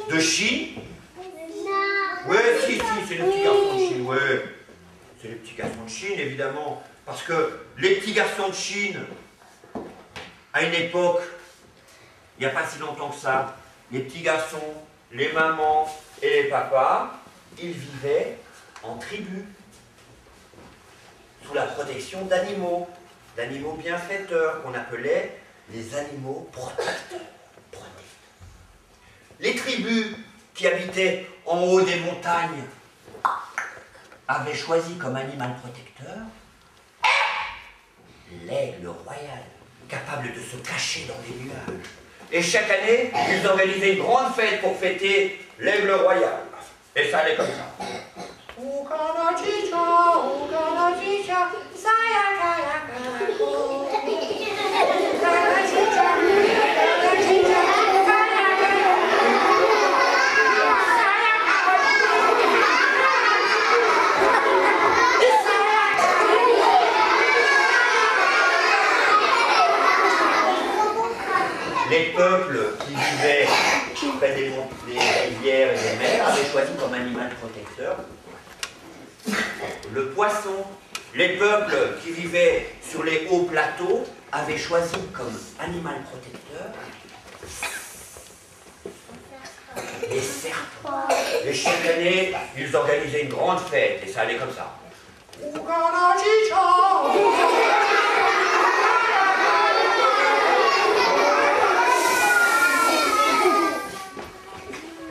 de Chine. Oui, si, c'est les petits garçons de Chine, oui. C'est les petits garçons de Chine, évidemment. Parce que les petits garçons de Chine, à une époque, il n'y a pas si longtemps que ça, les petits garçons, les mamans et les papas, ils vivaient en tribu, sous la protection d'animaux bienfaiteurs, qu'on appelait les animaux protecteurs. Les tribus qui habitaient en haut des montagnes avaient choisi comme animal protecteur l'aigle royal, capable de se cacher dans les nuages. Et chaque année, ils organisaient une grande fête pour fêter l'aigle royal. Et ça allait comme ça. Les peuples qui vivaient près des rivières et des mers avaient choisi comme animal protecteur le poisson. Les peuples qui vivaient sur les hauts plateaux avaient choisi comme animal protecteur les serpents. Et chaque année, ils organisaient une grande fête et ça allait comme ça.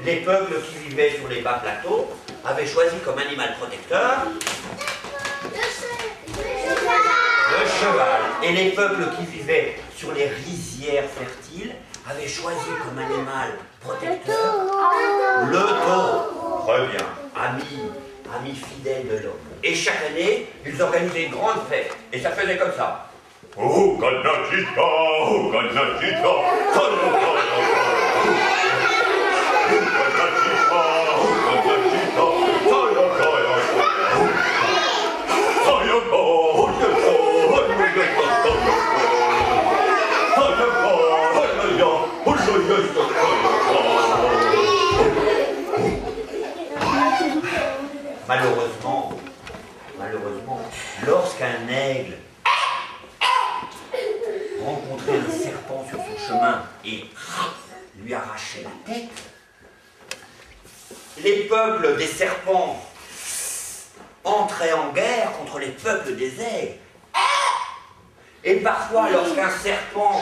Les peuples qui vivaient sur les bas plateaux avaient choisi comme animal protecteur le cheval. Et les peuples qui vivaient sur les rizières fertiles avaient choisi comme animal protecteur le taureau. Très bien, ami fidèle de l'homme. Et chaque année, ils organisaient une grande fête. Et ça faisait comme ça. Oh, Kanachita, oh, Kanachita, Malheureusement, lorsqu'un aigle rencontrait un serpent sur son chemin et lui arrachait la tête, les peuples des serpents entraient en guerre contre les peuples des aigles. Et parfois, lorsqu'un serpent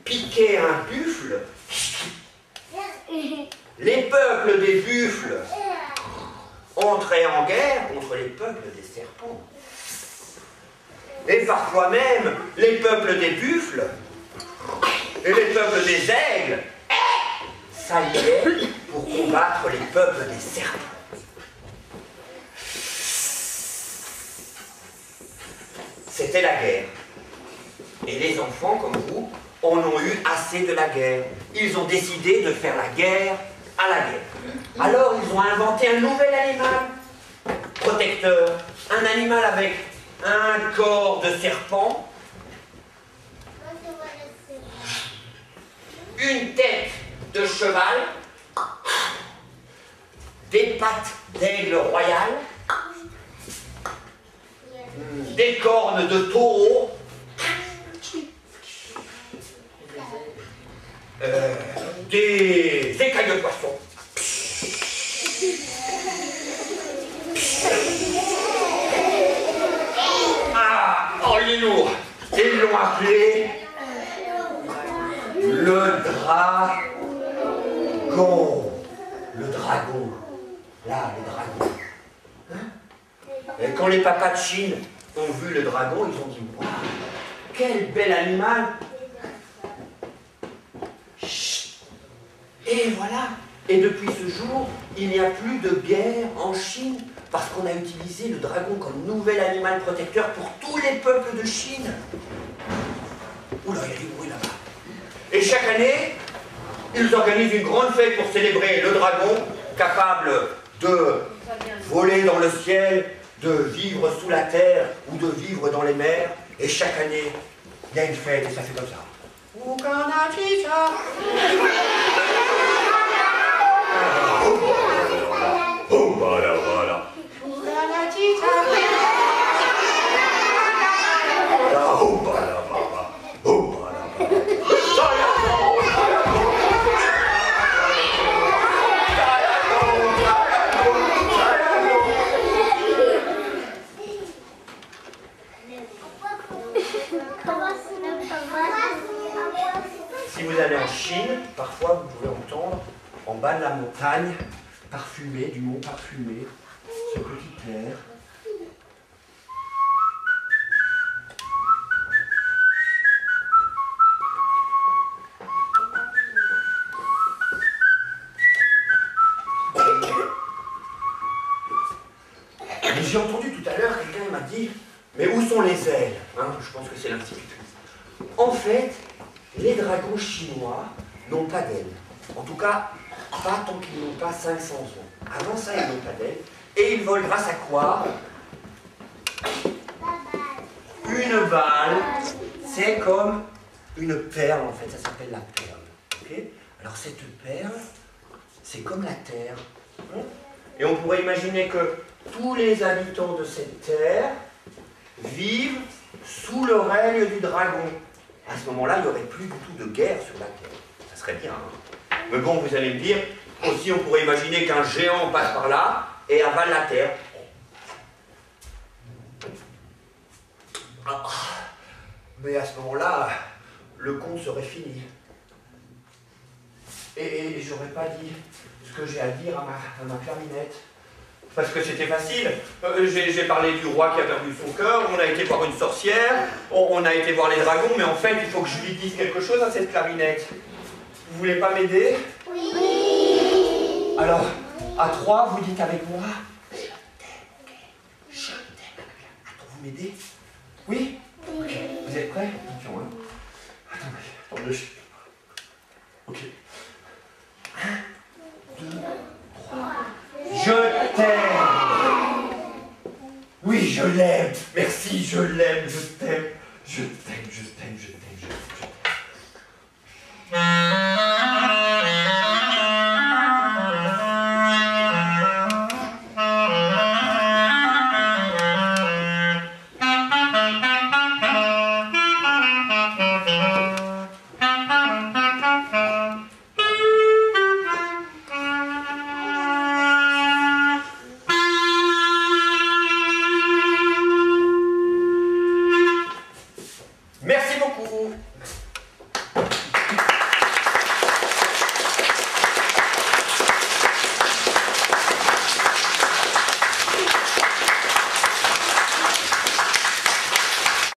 piquait un buffle, les peuples des buffles entraient en guerre contre les peuples des serpents. Et parfois même, les peuples des buffles et les peuples des aigles s'alliaient pour combattre les peuples des serpents. C'était la guerre. Et les enfants, comme vous, en ont eu assez de la guerre. Ils ont décidé de faire la guerre à la guerre. Alors, ils ont inventé un nouvel animal protecteur. Un animal avec un corps de serpent, une tête de cheval, des pattes d'aigle royal, des cornes de taureau, des écailles de poisson. Ah, oh, il est lourd. Ils l'ont appelé le dragon. Le dragon. Là, les dragons. Hein? Et quand les papas de Chine ont vu le dragon, ils ont dit « Waouh, quel bel animal !» Et voilà. Et depuis ce jour, il n'y a plus de guerre en Chine parce qu'on a utilisé le dragon comme nouvel animal protecteur pour tous les peuples de Chine. Oula, il y a du bruit là-bas. Et chaque année, ils organisent une grande fête pour célébrer le dragon, capable de voler dans le ciel, de vivre sous la terre ou de vivre dans les mers. Et chaque année, il y a une fête et ça fait comme ça. fois, vous pouvez entendre, en bas de la montagne, parfumée, du mont parfumé, ce petit air. J'ai entendu tout à l'heure, quelqu'un m'a dit, mais où sont les ailes, hein? Je pense que c'est l'institutrice. En fait, les dragons chinois n'ont pas d'ailes. En tout cas, pas tant qu'ils n'ont pas 500 ans. Avant ça, ils n'ont pas d'ailes. Et ils volent grâce à quoi? Une balle. C'est comme une perle, en fait. Ça s'appelle la perle. Okay? Alors, cette perle, c'est comme la terre. Hein? Et on pourrait imaginer que tous les habitants de cette terre vivent sous le règne du dragon. À ce moment-là, il n'y aurait plus du tout de guerre sur la terre. Ça serait bien. Hein? Mais bon, vous allez me dire, aussi on pourrait imaginer qu'un géant passe par là et avale la terre. Ah, mais à ce moment-là, le conte serait fini. Et j'aurais pas dit ce que j'ai à dire à ma clarinette. Parce que c'était facile. J'ai parlé du roi qui a perdu son cœur, on a été voir une sorcière, on a été voir les dragons, mais en fait, il faut que je lui dise quelque chose à cette clarinette. Vous voulez pas m'aider? Oui. Alors, à 3, vous dites avec moi, je t'aime, ok? Je t'aime. Attends, vous m'aidez? Oui? Ok. Vous êtes prêts? Attention, hein? Attendez. Ok. 1, 2, 3. Je t'aime. Oui, je l'aime. Merci, je l'aime, je t'aime. Je t'aime, je t'aime, je t'aime.